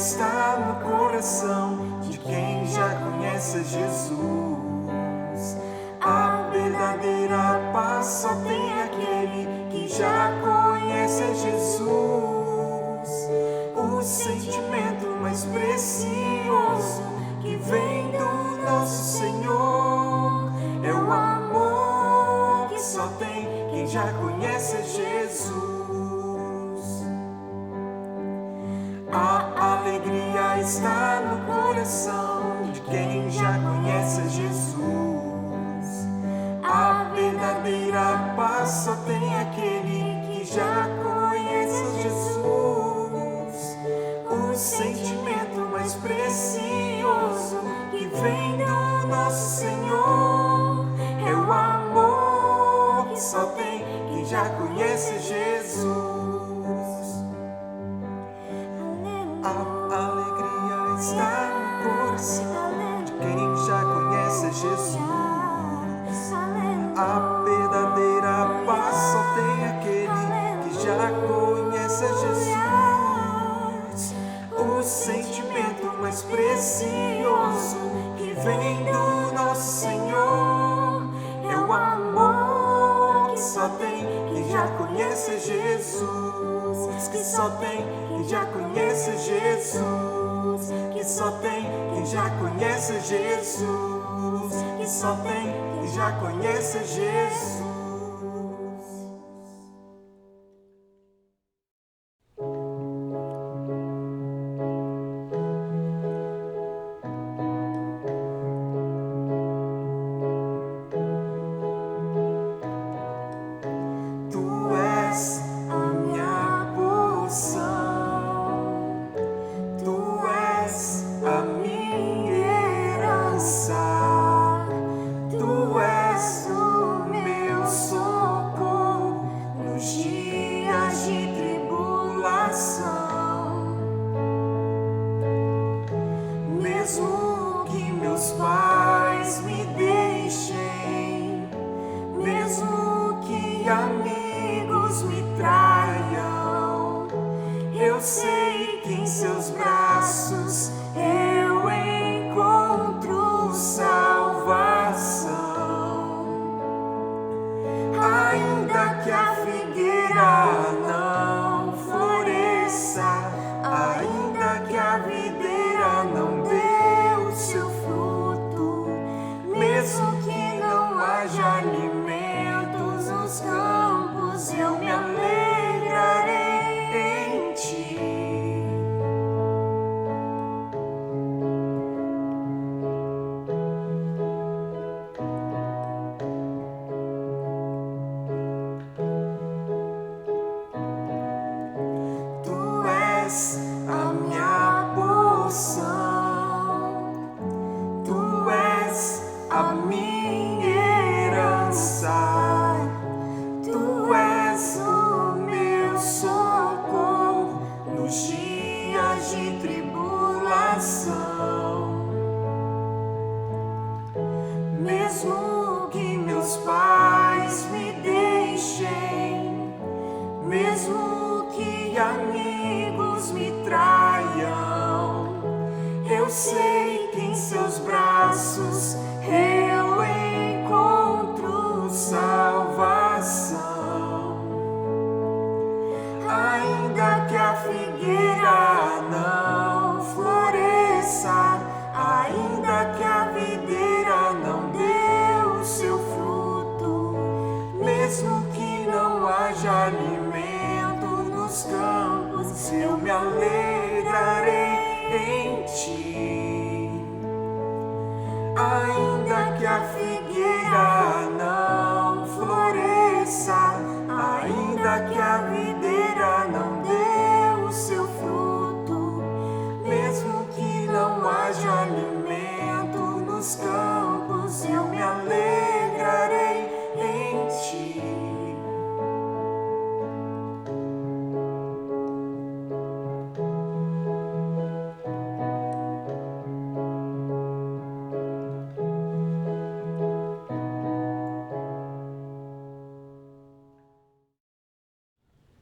está no coração de quem já conhece Jesus. A verdadeira paz só tem aquele que já conhece Jesus. O sentimento mais precioso que vem do nosso Senhor é o amor que só tem quem já conhece Jesus. A alegria está no coração de quem já conhece Jesus. A verdadeira paz só tem aquele que já conhece Jesus. O sentimento mais precioso que vem do nosso Senhor é o amor que só tem quem já conhece Jesus. A alegria está no coração de quem já conhece Jesus. A verdadeira paz só tem aquele que já conhece Jesus. O sentimento mais precioso que vem do nosso Senhor é o amor que só tem quem já conhece Jesus. Que só tem quem já conhece Jesus. Que só tem quem já conhece Jesus. Que só tem quem já conhece Jesus. Tu és a minha porção, tu és a minha herança, tu és o meu socorro nos dias de tribulação. Mesmo que meus pais me deixem, mesmo que amigos me traiam, eu sei que em seus braços eu encontro salvação. Ainda que a figueira não floresça, ainda que a videira não dê o seu fruto, mesmo que não haja alimentos nos campos, eu me alegrarei em ti. Tu és a minha porção, tu és a minha herança, tu és o meu socorro nos dias de tribulação. Mesmo que meus pais me deixem, mesmo que amigos me traiam, eu sei que em seus braços eu encontro salvação. Ainda que a figueira não floresça, ainda que a videira não dê o seu fruto, mesmo que não haja alimento nos campos, eu me alegrarei em ti. Ainda que a figueira não floresça, ainda que a videira não dê o seu fruto, mesmo que não haja alimento nos campos, eu me alegrarei em ti.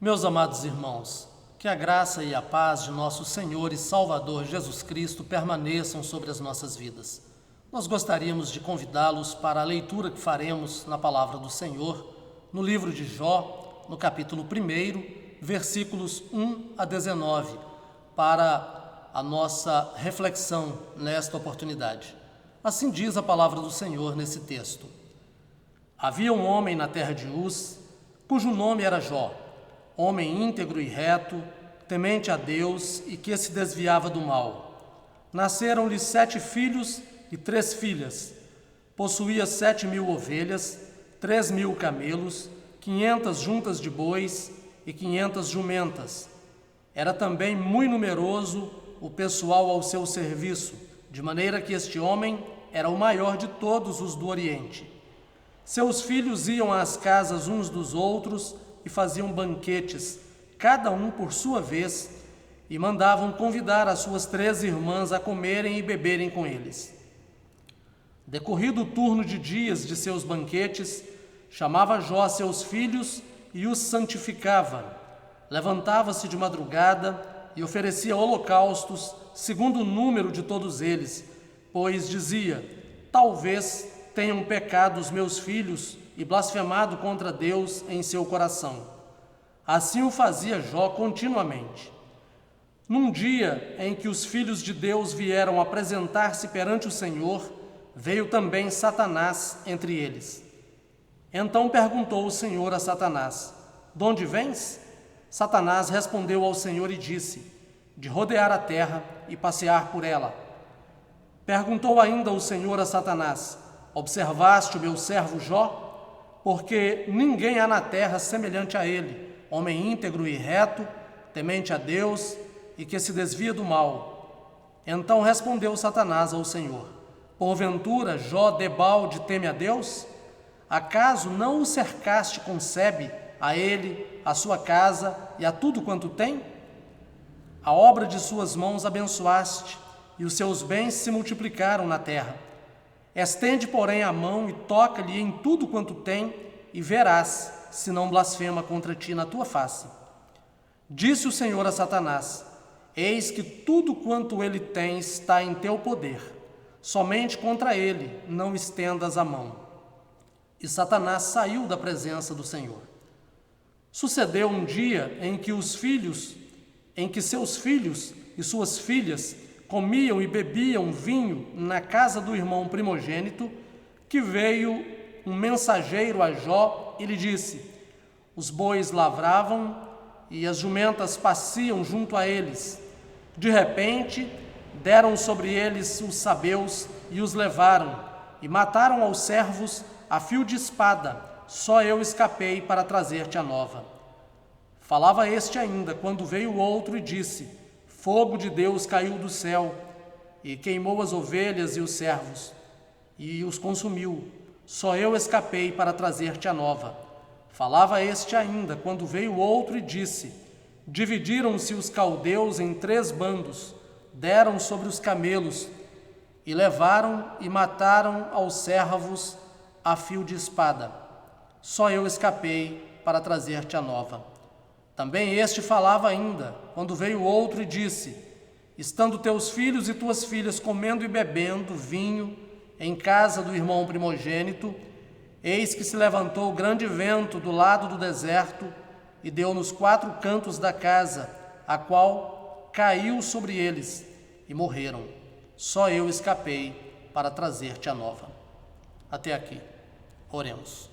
Meus amados irmãos, Que a graça e a paz de nosso Senhor e Salvador Jesus Cristo permaneçam sobre as nossas vidas. Nós gostaríamos de convidá-los para a leitura que faremos na palavra do Senhor, no livro de Jó, no capítulo 1, versículos 1 a 19, para a nossa reflexão nesta oportunidade. Assim diz a palavra do Senhor nesse texto. Havia um homem na terra de Uz, cujo nome era Jó, homem íntegro e reto, temente a Deus e que se desviava do mal. Nasceram-lhe 7 filhos e 3 filhas. Possuía 7.000 ovelhas, 3.000 camelos, 500 juntas de bois e 500 jumentas. Era também muito numeroso o pessoal ao seu serviço, de maneira que este homem era o maior de todos os do Oriente. Seus filhos iam às casas uns dos outros e faziam banquetes, cada um por sua vez, e mandavam convidar as suas 3 irmãs a comerem e beberem com eles. Decorrido o turno de dias de seus banquetes, chamava Jó seus filhos e os santificava. Levantava-se de madrugada e oferecia holocaustos, segundo o número de todos eles, pois dizia: talvez tenham pecado os meus filhos e blasfemado contra Deus em seu coração. Assim o fazia Jó continuamente. Num dia em que os filhos de Deus vieram apresentar-se perante o Senhor, veio também Satanás entre eles. Então perguntou o Senhor a Satanás: de onde vens? Satanás respondeu ao Senhor e disse: de rodear a terra e passear por ela. Perguntou ainda o Senhor a Satanás: observaste o meu servo Jó? Porque ninguém há na terra semelhante a ele, homem íntegro e reto, temente a Deus e que se desvia do mal. Então respondeu Satanás ao Senhor: porventura Jó debalde teme a Deus? Acaso não o cercaste com sebe, a ele, a sua casa e a tudo quanto tem? A obra de suas mãos abençoaste, e os seus bens se multiplicaram na terra. Estende, porém, a mão e toca-lhe em tudo quanto tem, e verás se não blasfema contra ti na tua face. Disse o Senhor a Satanás: eis que tudo quanto ele tem está em teu poder, somente contra ele não estendas a mão. E Satanás saiu da presença do Senhor. Sucedeu um dia em que seus filhos e suas filhas comiam e bebiam vinho na casa do irmão primogênito, que veio um mensageiro a Jó e lhe disse: os bois lavravam e as jumentas pasciam junto a eles. De repente, deram sobre eles os sabeus e os levaram, e mataram aos servos a fio de espada. Só eu escapei para trazer-te a nova. Falava este ainda, quando veio outro e disse: fogo de Deus caiu do céu e queimou as ovelhas e os servos, e os consumiu. Só eu escapei para trazer-te a nova. Falava este ainda, quando veio outro e disse: dividiram-se os caldeus em 3 bandos, deram sobre os camelos, e levaram e mataram aos servos a fio de espada. Só eu escapei para trazer-te a nova. Também este falava ainda, quando veio outro e disse: estando teus filhos e tuas filhas comendo e bebendo vinho em casa do irmão primogênito, eis que se levantou grande vento do lado do deserto e deu nos 4 cantos da casa, a qual caiu sobre eles e morreram. Só eu escapei para trazer-te a nova. Até aqui. Oremos.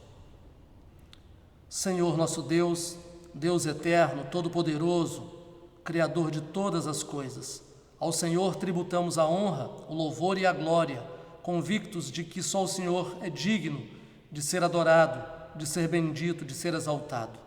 Senhor nosso Deus, Deus eterno, todo-poderoso, Criador de todas as coisas, ao Senhor tributamos a honra, o louvor e a glória, convictos de que só o Senhor é digno de ser adorado, de ser bendito, de ser exaltado.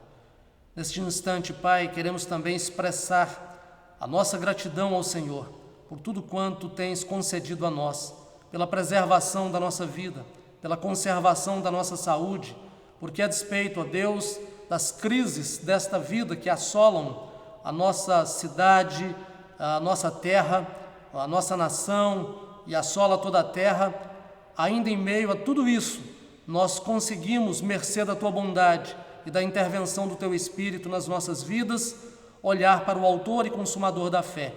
Neste instante, Pai, queremos também expressar a nossa gratidão ao Senhor por tudo quanto tens concedido a nós, pela preservação da nossa vida, pela conservação da nossa saúde, porque a despeito, ó Deus, das crises desta vida que assolam a nossa cidade, a nossa terra, a nossa nação e assola toda a terra, ainda em meio a tudo isso, nós conseguimos, mercê da Tua bondade e da intervenção do Teu Espírito nas nossas vidas, olhar para o autor e consumador da fé.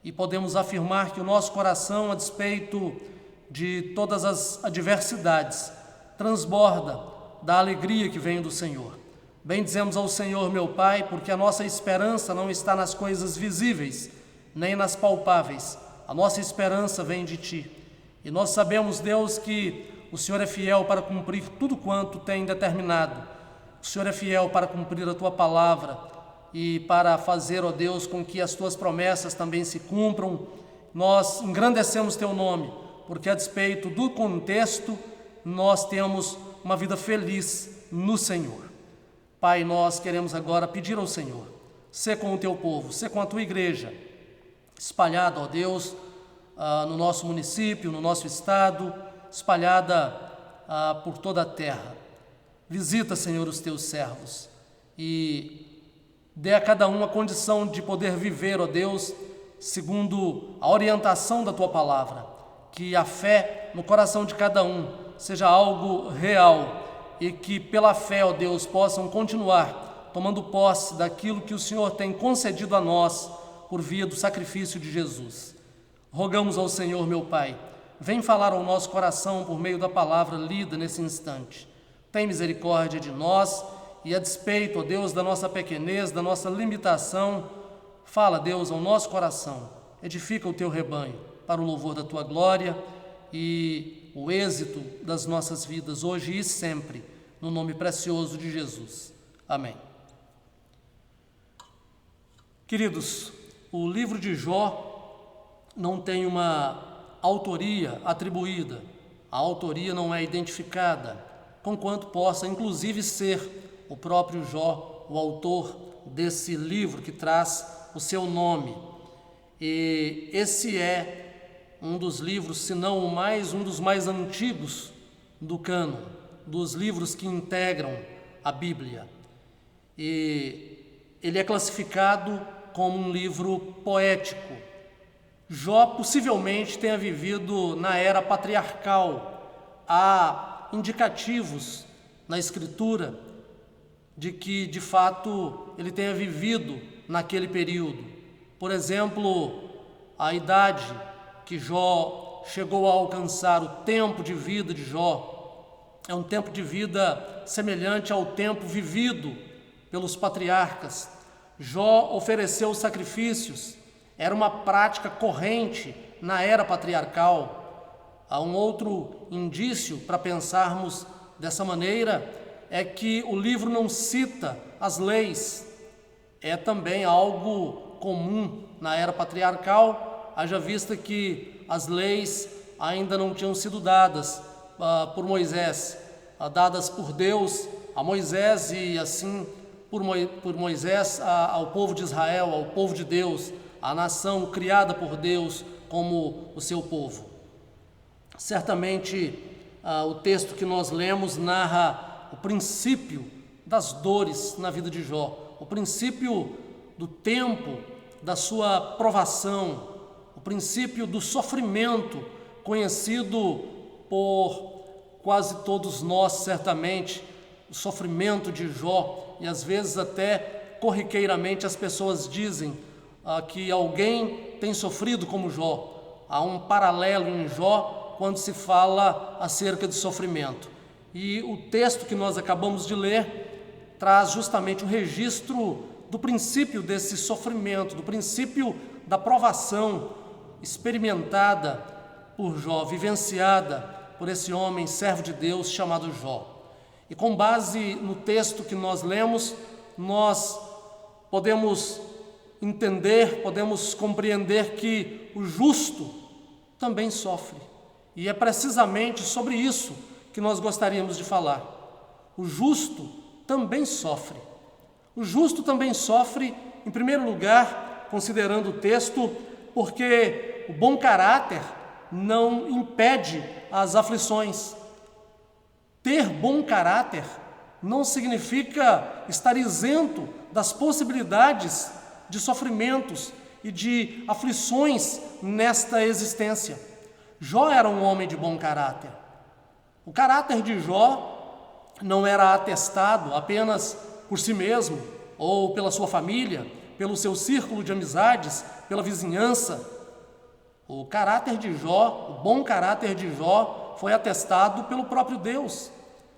E podemos afirmar que o nosso coração, a despeito de todas as adversidades, transborda da alegria que vem do Senhor. Bendizemos ao Senhor, meu Pai, porque a nossa esperança não está nas coisas visíveis, nem nas palpáveis. A nossa esperança vem de Ti. E nós sabemos, Deus, que o Senhor é fiel para cumprir tudo quanto tem determinado. O Senhor é fiel para cumprir a Tua palavra e para fazer, ó Deus, com que as Tuas promessas também se cumpram. Nós engrandecemos Teu nome, porque a despeito do contexto, nós temos uma vida feliz no Senhor. Pai, nós queremos agora pedir ao Senhor, sê com o Teu povo, sê com a Tua igreja, espalhada, ó Deus, no nosso município, no nosso estado, espalhada por toda a terra. Visita, Senhor, os Teus servos e dê a cada um a condição de poder viver, ó Deus, segundo a orientação da Tua palavra. Que a fé no coração de cada um seja algo real e que pela fé, ó Deus, possam continuar tomando posse daquilo que o Senhor tem concedido a nós por via do sacrifício de Jesus. Rogamos ao Senhor, meu Pai, vem falar ao nosso coração por meio da palavra lida nesse instante. Tem misericórdia de nós e a despeito, ó Deus, da nossa pequenez, da nossa limitação, fala, Deus, ao nosso coração, edifica o Teu rebanho para o louvor da Tua glória e o êxito das nossas vidas, hoje e sempre, no nome precioso de Jesus. Amém. Queridos, o livro de Jó não tem uma autoria atribuída, a autoria não é identificada, conquanto possa inclusive ser o próprio Jó o autor desse livro que traz o seu nome. E esse é um dos livros, se não o mais, um dos mais antigos do cânon, dos livros que integram a Bíblia. E ele é classificado como um livro poético. Jó possivelmente tenha vivido na era patriarcal. Há indicativos na Escritura de que, de fato, ele tenha vivido naquele período. Por exemplo, a idade que Jó chegou a alcançar, o tempo de vida de Jó, é um tempo de vida semelhante ao tempo vivido pelos patriarcas. Jó ofereceu sacrifícios, era uma prática corrente na era patriarcal. Há um outro indício para pensarmos dessa maneira, é que o livro não cita as leis. É também algo comum na era patriarcal, haja vista que as leis ainda não tinham sido dadas por Moisés, dadas por Deus a Moisés e assim por Moisés ao povo de Israel, ao povo de Deus, a nação criada por Deus como o seu povo. Certamente o texto que nós lemos narra o princípio das dores na vida de Jó, o princípio do tempo da sua provação, o princípio do sofrimento conhecido por quase todos nós, certamente, o sofrimento de Jó, e às vezes até corriqueiramente as pessoas dizem que alguém tem sofrido como Jó. Há um paralelo em Jó quando se fala acerca de sofrimento. E o texto que nós acabamos de ler traz justamente o registro do princípio desse sofrimento, do princípio da provação experimentada por Jó, vivenciada por esse homem, servo de Deus, chamado Jó. E com base no texto que nós lemos, nós podemos entender, podemos compreender que o justo também sofre. E é precisamente sobre isso que nós gostaríamos de falar. O justo também sofre. O justo também sofre, em primeiro lugar, considerando o texto, porque o bom caráter não impede as aflições. Ter bom caráter não significa estar isento das possibilidades de sofrimentos e de aflições nesta existência. Jó era um homem de bom caráter. O caráter de Jó não era atestado apenas por si mesmo ou pela sua família, pelo seu círculo de amizades, pela vizinhança. O caráter de Jó, o bom caráter de Jó, foi atestado pelo próprio Deus.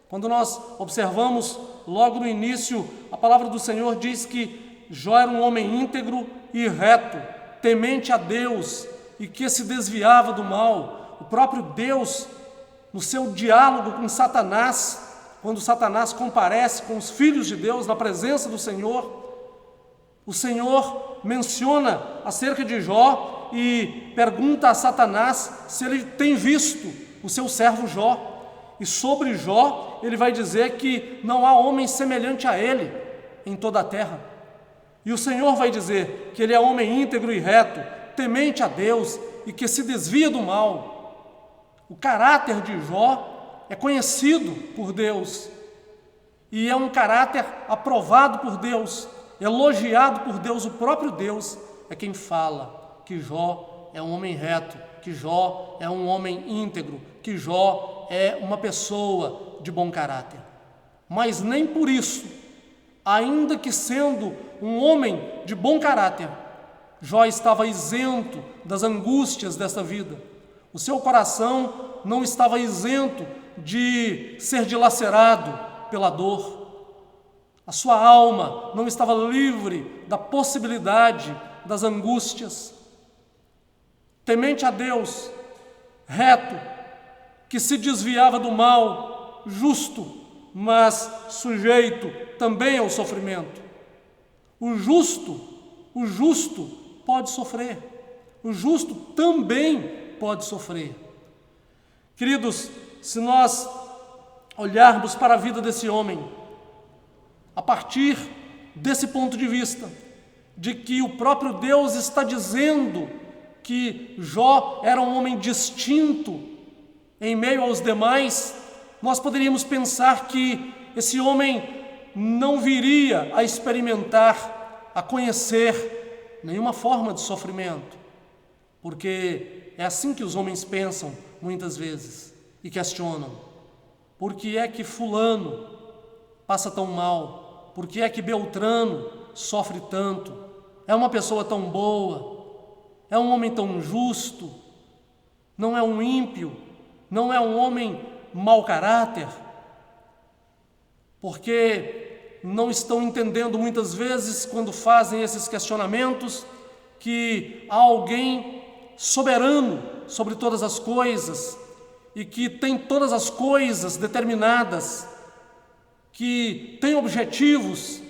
Quando nós observamos logo no início, a palavra do Senhor diz que Jó era um homem íntegro e reto, temente a Deus e que se desviava do mal. O próprio Deus, no seu diálogo com Satanás, quando Satanás comparece com os filhos de Deus na presença do Senhor, o Senhor menciona acerca de Jó e pergunta a Satanás se ele tem visto o seu servo Jó. E sobre Jó, ele vai dizer que não há homem semelhante a ele em toda a terra. E o Senhor vai dizer que ele é homem íntegro e reto, temente a Deus e que se desvia do mal. O caráter de Jó é conhecido por Deus e é um caráter aprovado por Deus, elogiado por Deus. O próprio Deus é quem fala que Jó é um homem reto, que Jó é um homem íntegro, que Jó é uma pessoa de bom caráter. Mas nem por isso, ainda que sendo um homem de bom caráter, Jó estava isento das angústias desta vida. O seu coração não estava isento de ser dilacerado pela dor. A sua alma não estava livre da possibilidade das angústias. Temente a Deus, reto, que se desviava do mal, justo, mas sujeito também ao sofrimento. O justo pode sofrer. O justo também pode sofrer. Queridos, se nós olharmos para a vida desse homem, a partir desse ponto de vista, de que o próprio Deus está dizendo que Jó era um homem distinto em meio aos demais, nós poderíamos pensar que esse homem não viria a experimentar, a conhecer nenhuma forma de sofrimento, porque é assim que os homens pensam muitas vezes e questionam: por que é que fulano passa tão mal? Por que é que Beltrano sofre tanto? É uma pessoa tão boa, é um homem tão justo, não é um ímpio, não é um homem mau caráter, porque não estão entendendo muitas vezes, quando fazem esses questionamentos, que há alguém soberano sobre todas as coisas e que tem todas as coisas determinadas, que tem objetivos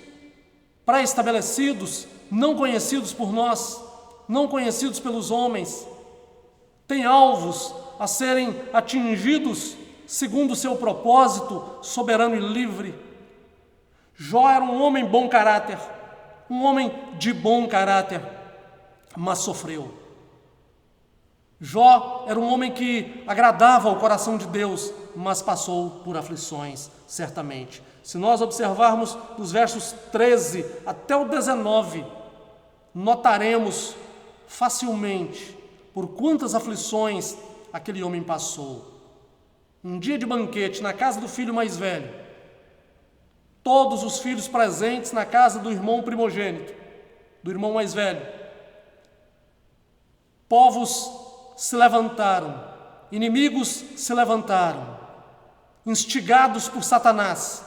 pré-estabelecidos, não conhecidos por nós, não conhecidos pelos homens, tem alvos a serem atingidos segundo o seu propósito soberano e livre. Jó era um homem bom caráter, um homem de bom caráter, mas sofreu. Jó era um homem que agradava ao coração de Deus, mas passou por aflições, certamente. Se nós observarmos dos versos 13 até o 19, notaremos facilmente por quantas aflições aquele homem passou. Um dia de banquete na casa do filho mais velho, todos os filhos presentes na casa do irmão primogênito, do irmão mais velho. Povos se levantaram, inimigos se levantaram, instigados por Satanás,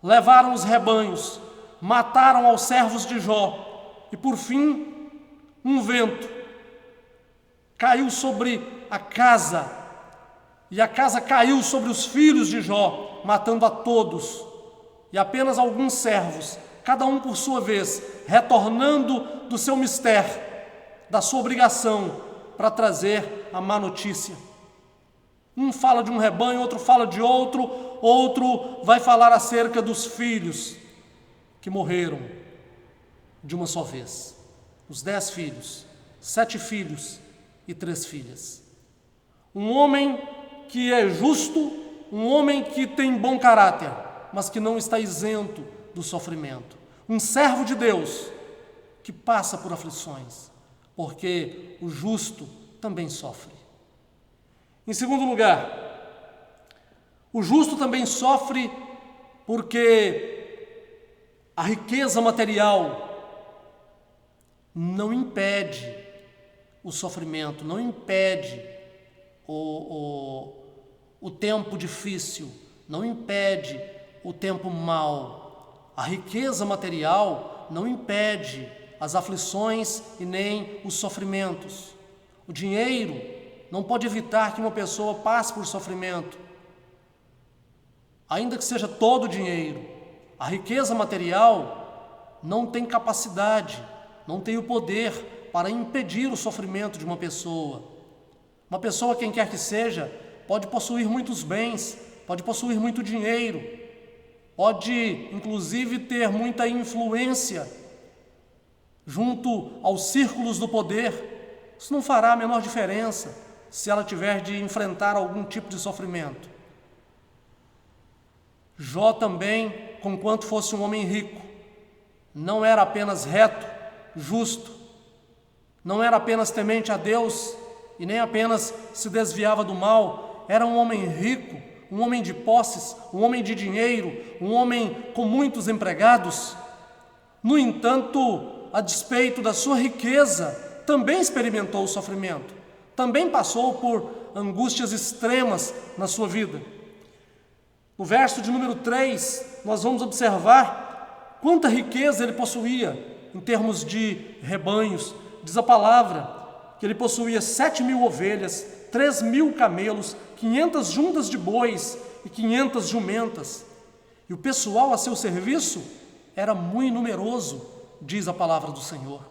levaram os rebanhos, mataram aos servos de Jó e, por fim, um vento caiu sobre a casa e a casa caiu sobre os filhos de Jó, matando a todos, e apenas alguns servos, cada um por sua vez, retornando do seu mistério, da sua obrigação, para trazer a má notícia. Um fala de um rebanho, outro fala de outro, outro vai falar acerca dos filhos que morreram de uma só vez. Os 10 filhos, 7 filhos e 3 filhas. Um homem que é justo, um homem que tem bom caráter, mas que não está isento do sofrimento. Um servo de Deus que passa por aflições, porque o justo também sofre. Em segundo lugar, o justo também sofre porque a riqueza material não impede o sofrimento, não impede o tempo difícil, não impede o tempo mau. A riqueza material não impede as aflições e nem os sofrimentos. O dinheiro não pode evitar que uma pessoa passe por sofrimento, ainda que seja todo o dinheiro. A riqueza material não tem capacidade, não tem o poder para impedir o sofrimento de uma pessoa. Uma pessoa, quem quer que seja, pode possuir muitos bens, pode possuir muito dinheiro, pode inclusive ter muita influência junto aos círculos do poder. Isso não fará a menor diferença se ela tiver de enfrentar algum tipo de sofrimento. Jó também, conquanto fosse um homem rico, não era apenas reto, justo, não era apenas temente a Deus e nem apenas se desviava do mal. Era um homem rico, um homem de posses, um homem de dinheiro, um homem com muitos empregados. No entanto, a despeito da sua riqueza, também experimentou o sofrimento, também passou por angústias extremas na sua vida. No verso de número 3, nós vamos observar quanta riqueza ele possuía em termos de rebanhos. Diz a palavra que ele possuía 7.000 ovelhas, 3.000 camelos, 500 juntas de bois e 500 jumentas. E o pessoal a seu serviço era muito numeroso, diz a palavra do Senhor.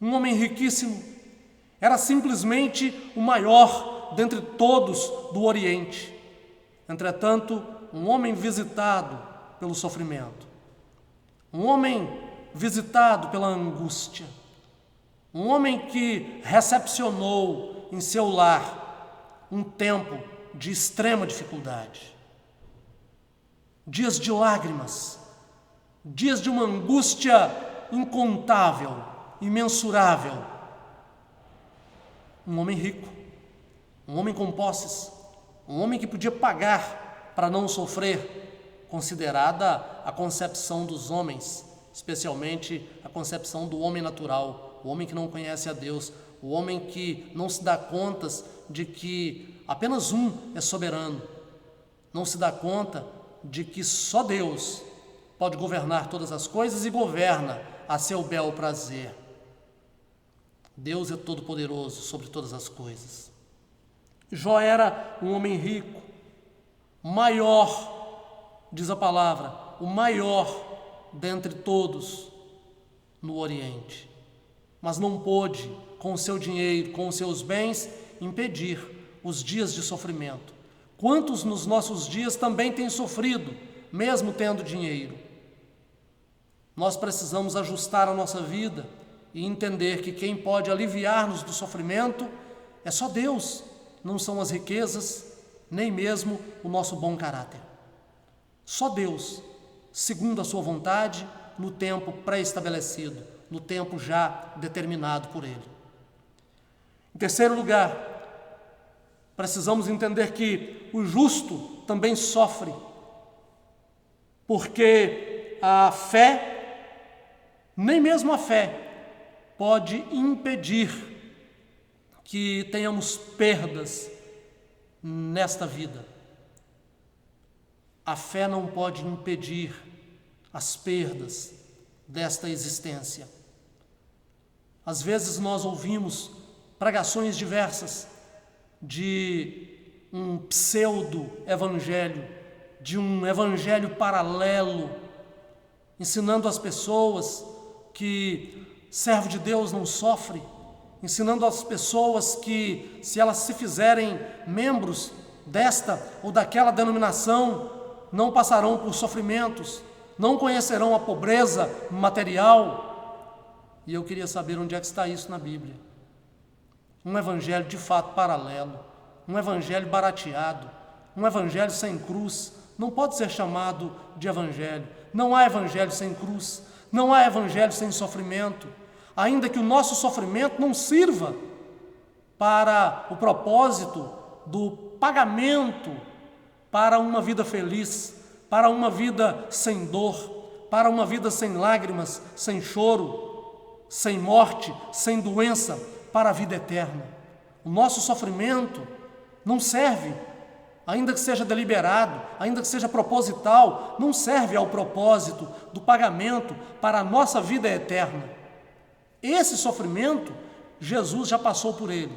Um homem riquíssimo, era simplesmente o maior dentre todos do Oriente. Entretanto, um homem visitado pelo sofrimento, um homem visitado pela angústia, um homem que recepcionou em seu lar um tempo de extrema dificuldade, dias de lágrimas, dias de uma angústia incontável, imensurável. Um homem rico, um homem com posses, um homem que podia pagar para não sofrer, considerada a concepção dos homens, especialmente a concepção do homem natural, o homem que não conhece a Deus, o homem que não se dá contas de que apenas um é soberano, não se dá conta de que só Deus pode governar todas as coisas e governa a seu bel prazer. Deus é todo-poderoso sobre todas as coisas. Jó era um homem rico, maior, diz a palavra, o maior dentre todos no Oriente. Mas não pôde, com o seu dinheiro, com os seus bens, impedir os dias de sofrimento. Quantos nos nossos dias também têm sofrido, mesmo tendo dinheiro? Nós precisamos ajustar a nossa vida e entender que quem pode aliviar-nos do sofrimento é só Deus, não são as riquezas, nem mesmo o nosso bom caráter. Só Deus, segundo a sua vontade, no tempo pré-estabelecido, no tempo já determinado por Ele. Em terceiro lugar, precisamos entender que o justo também sofre, porque a fé, nem mesmo a fé, pode impedir que tenhamos perdas nesta vida. A fé não pode impedir as perdas desta existência. Às vezes nós ouvimos pregações diversas de um pseudo-evangelho, de um evangelho paralelo, ensinando as pessoas que servo de Deus não sofre, ensinando às pessoas que, se elas se fizerem membros desta ou daquela denominação, não passarão por sofrimentos, não conhecerão a pobreza material. E eu queria saber onde é que está isso na Bíblia. Um evangelho de fato paralelo, um evangelho barateado, um evangelho sem cruz, não pode ser chamado de evangelho. Não há evangelho sem cruz, não há evangelho sem sofrimento, ainda que o nosso sofrimento não sirva para o propósito do pagamento para uma vida feliz, para uma vida sem dor, para uma vida sem lágrimas, sem choro. sem morte, sem doença, para a vida eterna. O nosso sofrimento não serve, ainda que seja deliberado, ainda que seja proposital, não serve ao propósito do pagamento para a nossa vida eterna. Esse sofrimento, Jesus já passou por ele.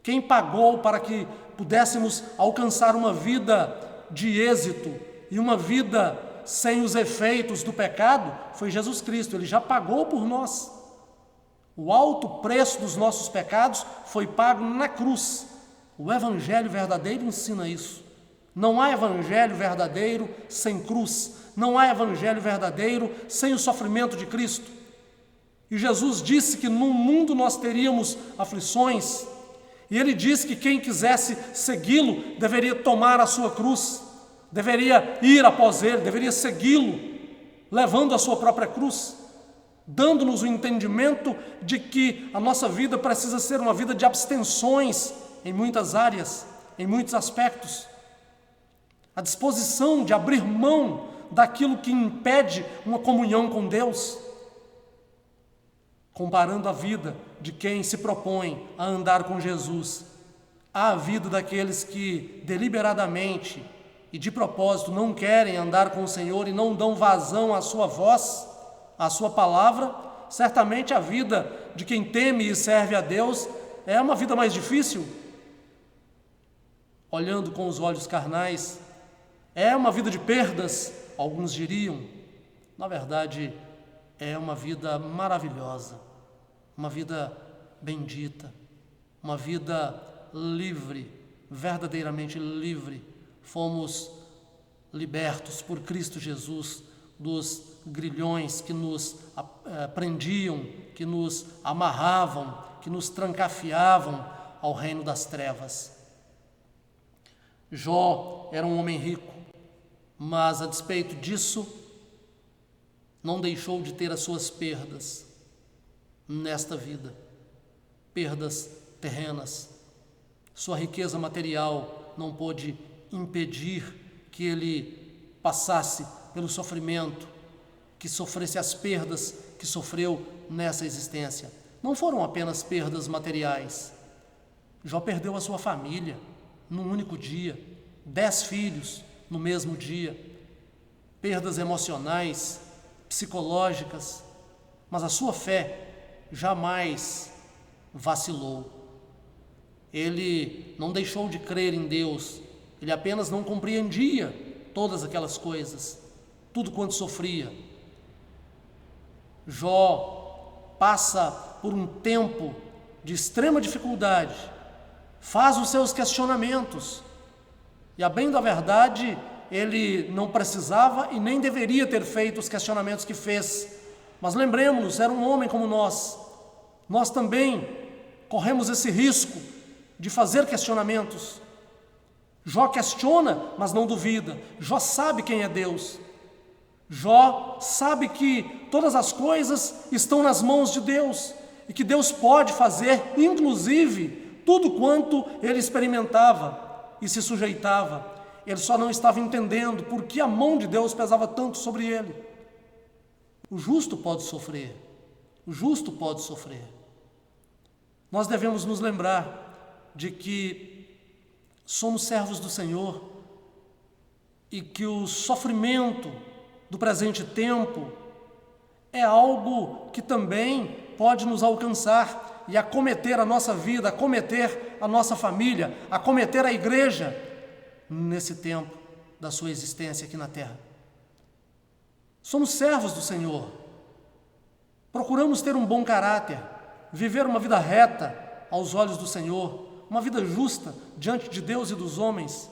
Quem pagou para que pudéssemos alcançar uma vida de êxito e uma vida sem os efeitos do pecado foi Jesus Cristo. Ele já pagou por nós. O alto preço dos nossos pecados foi pago na cruz. O Evangelho verdadeiro ensina isso. Não há Evangelho verdadeiro sem cruz. Não há Evangelho verdadeiro sem o sofrimento de Cristo. E Jesus disse que no mundo nós teríamos aflições. E Ele disse que quem quisesse segui-lo deveria tomar a sua cruz, deveria ir após Ele, deveria segui-lo, levando a sua própria cruz, dando-nos o entendimento de que a nossa vida precisa ser uma vida de abstenções em muitas áreas, em muitos aspectos. A disposição de abrir mão daquilo que impede uma comunhão com Deus, comparando a vida de quem se propõe a andar com Jesus à vida daqueles que deliberadamente e de propósito não querem andar com o Senhor e não dão vazão à sua voz, à sua palavra. Certamente a vida de quem teme e serve a Deus é uma vida mais difícil. Olhando com os olhos carnais, é uma vida de perdas, alguns diriam. Na verdade, é uma vida maravilhosa, uma vida bendita, uma vida livre, verdadeiramente livre. Fomos libertos por Cristo Jesus dos grilhões que nos prendiam, que nos amarravam, que nos trancafiavam ao reino das trevas. Jó era um homem rico, mas a despeito disso, não deixou de ter as suas perdas nesta vida, perdas terrenas. Sua riqueza material não pôde impedir que ele passasse pelo sofrimento, que sofresse as perdas que sofreu nessa existência. Não foram apenas perdas materiais. Jó perdeu a sua família num único dia, 10 filhos no mesmo dia, perdas emocionais, psicológicas, mas a sua fé jamais vacilou. Ele não deixou de crer em Deus, ele apenas não compreendia todas aquelas coisas, tudo quanto sofria. Jó passa por um tempo de extrema dificuldade, faz os seus questionamentos, e a bem da verdade, ele não precisava e nem deveria ter feito os questionamentos que fez. Mas lembremos-nos, era um homem como nós. Nós também corremos esse risco de fazer questionamentos. Jó questiona, mas não duvida. Jó sabe quem é Deus. Jó sabe que todas as coisas estão nas mãos de Deus e que Deus pode fazer, inclusive, tudo quanto ele experimentava e se sujeitava. Ele só não estava entendendo por que a mão de Deus pesava tanto sobre ele. O justo pode sofrer. O justo pode sofrer. Nós devemos nos lembrar de que somos servos do Senhor e que o sofrimento do presente tempo é algo que também pode nos alcançar e acometer a nossa vida, acometer a nossa família, acometer a igreja nesse tempo da sua existência aqui na terra. Somos servos do Senhor. Procuramos ter um bom caráter, viver uma vida reta aos olhos do Senhor, uma vida justa diante de Deus e dos homens.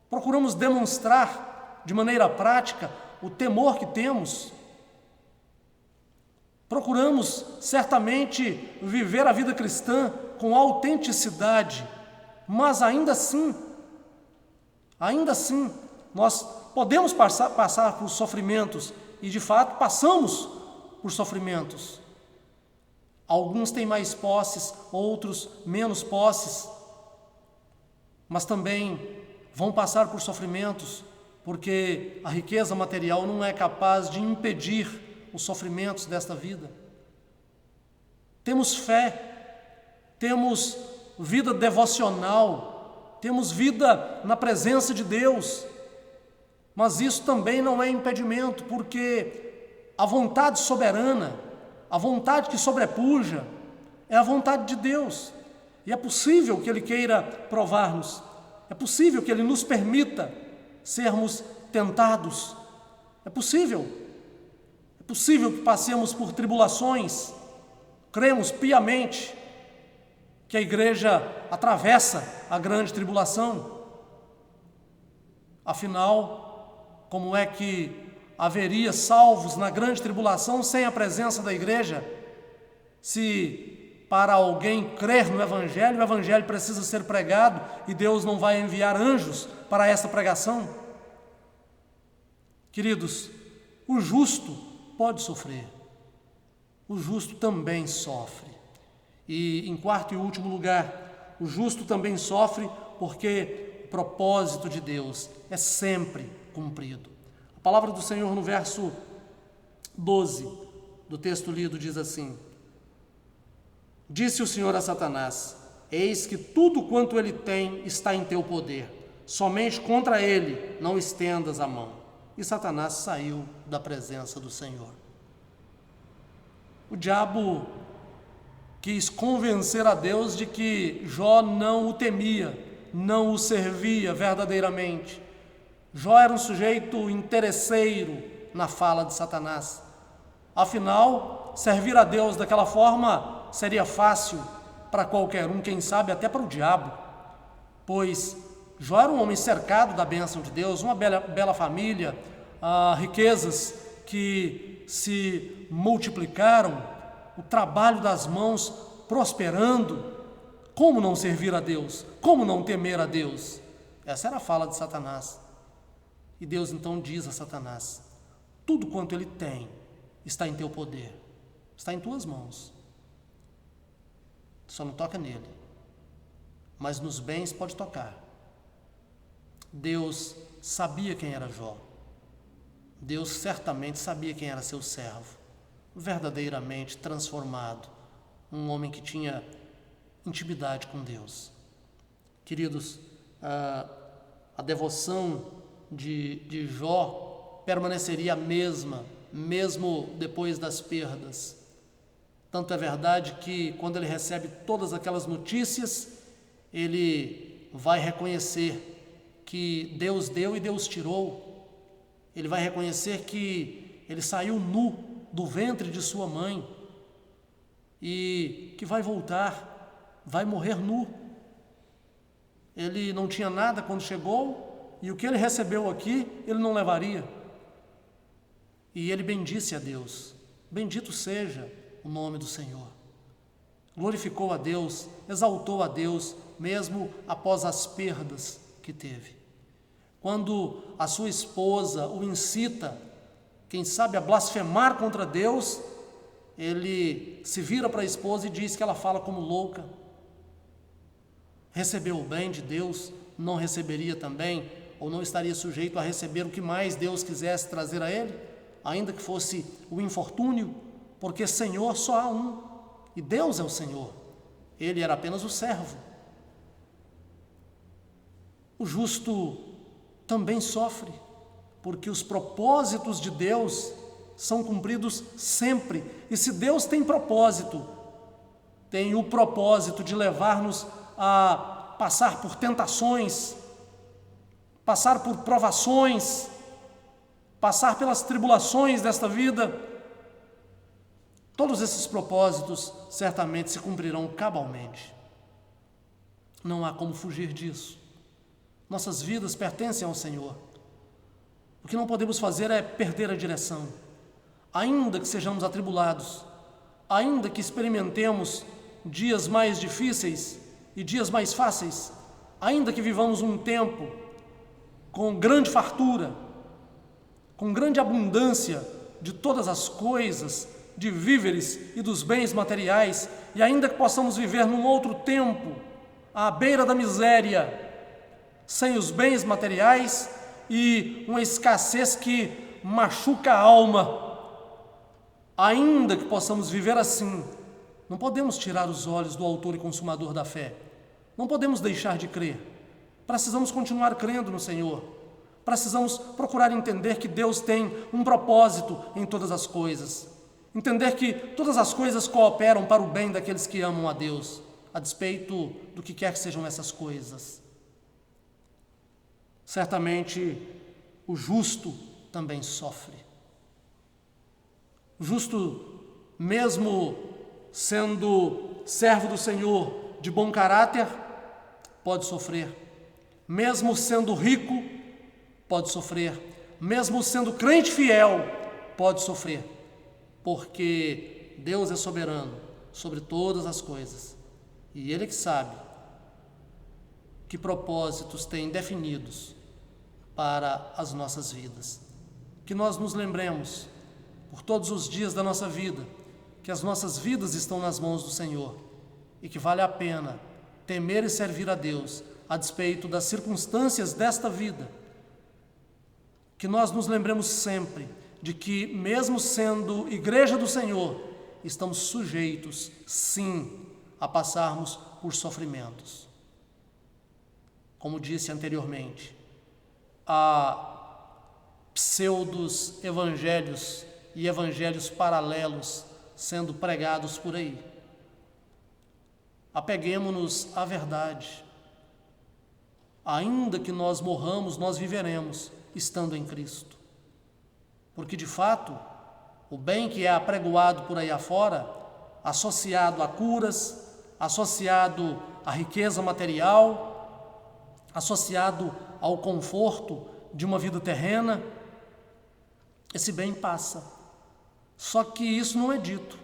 Procuramos demonstrar de maneira prática o temor que temos. Procuramos certamente viver a vida cristã com autenticidade, mas ainda assim, nós podemos passar por sofrimentos e de fato passamos por sofrimentos. Alguns têm mais posses, outros menos posses, mas também vão passar por sofrimentos, porque a riqueza material não é capaz de impedir os sofrimentos desta vida. temos fé, temos vida devocional, temos vida na presença de Deus, mas isso também não é impedimento, porque a vontade soberana, a vontade que sobrepuja, é a vontade de Deus, e é possível que Ele queira provar-nos, é possível que Ele nos permita sermos tentados, é possível que passemos por tribulações. Cremos piamente que a igreja atravessa a grande tribulação. Afinal, como é que haveria salvos na grande tribulação sem a presença da igreja? Se para alguém crer no Evangelho, o Evangelho precisa ser pregado e Deus não vai enviar anjos para essa pregação? Queridos, o justo pode sofrer, o justo também sofre. E em quarto e último lugar, o justo também sofre porque o propósito de Deus é sempre cumprido. A palavra do Senhor no verso 12 do texto lido diz assim: Disse o Senhor a Satanás: Eis que tudo quanto ele tem está em teu poder, somente contra ele não estendas a mão. E Satanás saiu da presença do Senhor. O diabo quis convencer a Deus de que Jó não o temia, não o servia verdadeiramente. Jó era um sujeito interesseiro na fala de Satanás. Afinal, servir a Deus daquela forma seria fácil para qualquer um, quem sabe até para o diabo, pois Jó era um homem cercado da bênção de Deus, uma bela família, riquezas que se multiplicaram, o trabalho das mãos prosperando. Como não servir a Deus? Como não temer a Deus? Essa era a fala de Satanás. E Deus então diz a Satanás: tudo quanto ele tem está em teu poder, está em tuas mãos. Só não toca nele, mas nos bens pode tocar. Deus sabia quem era Jó. Deus certamente sabia quem era seu servo, verdadeiramente transformado, um homem que tinha intimidade com Deus. Queridos, a devoção de Jó permaneceria a mesma, mesmo depois das perdas. Tanto é verdade que quando ele recebe todas aquelas notícias, ele vai reconhecer que Deus deu e Deus tirou. Ele vai reconhecer que ele saiu nu do ventre de sua mãe e que vai voltar, vai morrer nu. Ele não tinha nada quando chegou e o que ele recebeu aqui, ele não levaria. E ele bendisse a Deus. Bendito seja o nome do Senhor. Glorificou a Deus, exaltou a Deus, mesmo após as perdas que teve. Quando a sua esposa o incita, quem sabe, a blasfemar contra Deus, ele se vira para a esposa e diz que ela fala como louca. Recebeu o bem de Deus, não receberia também, ou não estaria sujeito a receber o que mais Deus quisesse trazer a ele, ainda que fosse o infortúnio, porque Senhor só há um, e Deus é o Senhor. Ele era apenas o servo. O justo também sofre, porque os propósitos de Deus são cumpridos sempre. E se Deus tem propósito, tem o propósito de levar-nos a passar por tentações, passar por provações, passar pelas tribulações desta vida, todos esses propósitos certamente se cumprirão cabalmente. Não há como fugir disso. Nossas vidas pertencem ao Senhor. O que não podemos fazer é perder a direção. Ainda que sejamos atribulados, ainda que experimentemos dias mais difíceis e dias mais fáceis, ainda que vivamos um tempo com grande fartura, com grande abundância de todas as coisas, de víveres e dos bens materiais, e ainda que possamos viver num outro tempo, à beira da miséria, sem os bens materiais e uma escassez que machuca a alma, ainda que possamos viver assim, Não podemos tirar os olhos do autor e consumador da fé. Não podemos deixar de crer. Precisamos continuar crendo no Senhor. Precisamos procurar entender que Deus tem um propósito em todas as coisas. Entender que todas as coisas cooperam para o bem daqueles que amam a Deus, a despeito do que quer que sejam essas coisas. Certamente, o justo também sofre. O justo, mesmo sendo servo do Senhor de bom caráter, pode sofrer. Mesmo sendo rico, pode sofrer. Mesmo sendo crente fiel, pode sofrer. Porque Deus é soberano sobre todas as coisas. E Ele que sabe que propósitos tem definidos para as nossas vidas. Que nós nos lembremos, por todos os dias da nossa vida, que as nossas vidas estão nas mãos do Senhor e que vale a pena temer e servir a Deus a despeito das circunstâncias desta vida. Que nós nos lembremos sempre de que, mesmo sendo igreja do Senhor, estamos sujeitos, sim, a passarmos por sofrimentos. Como disse anteriormente, há pseudos evangelhos e evangelhos paralelos sendo pregados por aí. Apeguemo-nos à verdade. Ainda que nós morramos, nós viveremos estando em Cristo. Porque, de fato, o bem que é apregoado por aí afora, associado a curas, associado à riqueza material, associado ao conforto de uma vida terrena, esse bem passa. Só que isso não é dito.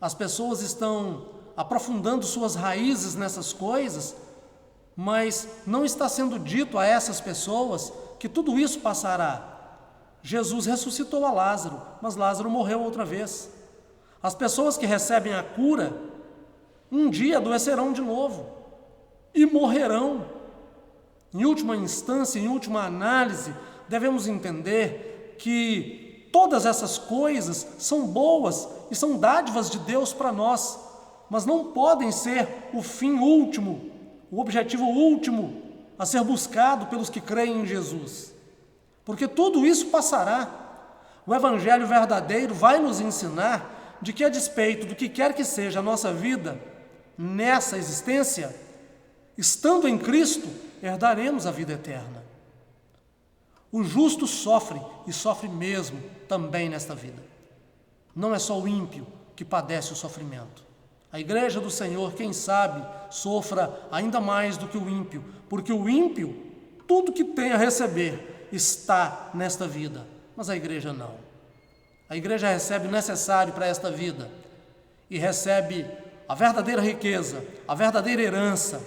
As pessoas estão aprofundando suas raízes nessas coisas, mas não está sendo dito a essas pessoas que tudo isso passará. Jesus ressuscitou a Lázaro, mas Lázaro morreu outra vez. As pessoas que recebem a cura, um dia adoecerão de novo e morrerão. Em última instância, em última análise, devemos entender que todas essas coisas são boas e são dádivas de Deus para nós, mas não podem ser o fim último, o objetivo último a ser buscado pelos que creem em Jesus. Porque tudo isso passará. O Evangelho verdadeiro vai nos ensinar de que, a despeito do que quer que seja a nossa vida nessa existência, estando em Cristo, herdaremos a vida eterna. O justo sofre, e sofre mesmo, também nesta vida. Não é só o ímpio que padece o sofrimento. A igreja do Senhor, quem sabe, sofra ainda mais do que o ímpio, porque o ímpio, tudo que tem a receber, está nesta vida, mas a igreja não. A igreja recebe o necessário para esta vida e recebe a verdadeira riqueza, a verdadeira herança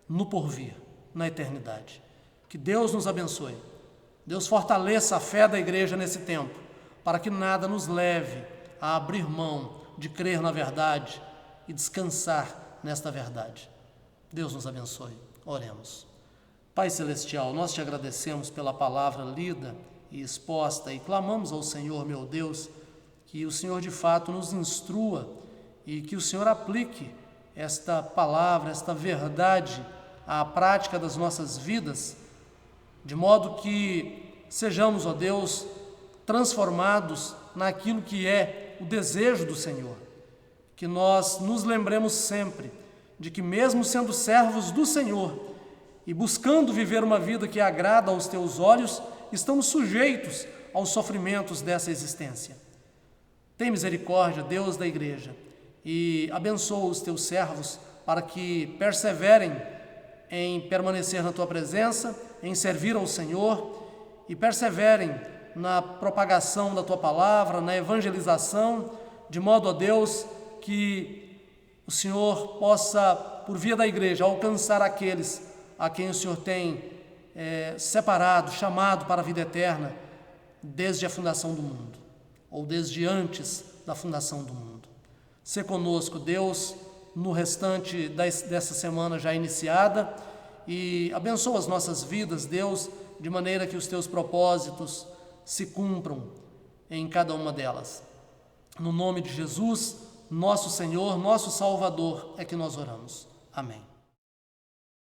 no porvir, na eternidade. Que Deus nos abençoe. Deus fortaleça a fé da igreja nesse tempo, para que nada nos leve a abrir mão de crer na verdade e descansar nesta verdade. Deus nos abençoe. Oremos. Pai Celestial, nós te agradecemos pela palavra lida e exposta e clamamos ao Senhor, meu Deus, que o Senhor de fato nos instrua e que o Senhor aplique esta palavra, esta verdade à prática das nossas vidas, de modo que sejamos, ó Deus, transformados naquilo que é o desejo do Senhor. Que nós nos lembremos sempre de que, mesmo sendo servos do Senhor e buscando viver uma vida que agrada aos teus olhos, estamos sujeitos aos sofrimentos dessa existência. Tem misericórdia, Deus da igreja, e abençoa os teus servos para que perseverem em permanecer na tua presença, em servir ao Senhor e perseverem na propagação da tua palavra, na evangelização, de modo, ó Deus, que o Senhor possa, por via da igreja, alcançar aqueles a quem o Senhor tem separado, chamado para a vida eterna, desde a fundação do mundo, ou desde antes da fundação do mundo. Sê conosco, Deus, no restante dessa semana já iniciada, e abençoa as nossas vidas, Deus, de maneira que os teus propósitos se cumpram em cada uma delas. No nome de Jesus, nosso Senhor, nosso Salvador, é que nós oramos. Amém.